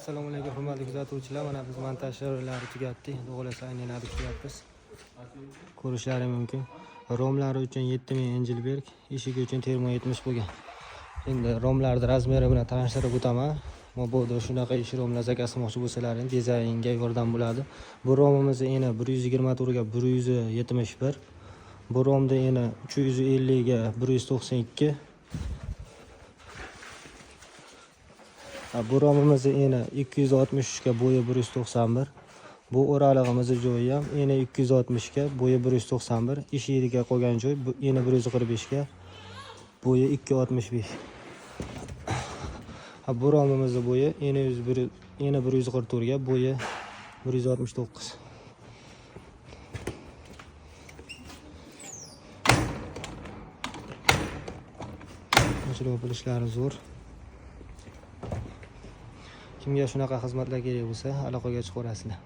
Assalomu alaykum hurmatli kuzatuvchilar. Mana biz montaj ishlari tugatdik. Xulosa aylanadi qilyapmiz. Ko'rishlaringiz mumkin. Romlari uchun 7000 Engelberg, eshigi uchun termo 70 bo'lgan. Endi romlarning razmeri bilan tanishtirib o'taman. Mabodo shunaqa ish romlar zakasmoqchi bo'lsalaring, dizaynga yordam bo'ladi. Bu romimiz eni 120 ga 171. Bu romda eni 350 ga 192. Bu romimiz eni 263 ga bo'yi 191. Bu o'ralig'imiz joyi ham eni 260 ga bo'yi 191. Eshigiga qo'ygan joy eni 145 ga bo'yi 265. Bu romimiz bo'yi eni 144 ga bo'yi 169. Shunday bo'lishlari zo'r. Kimga shunaqa xizmatlar kerak bo'lsa, aloqaga chiqaverasizlar.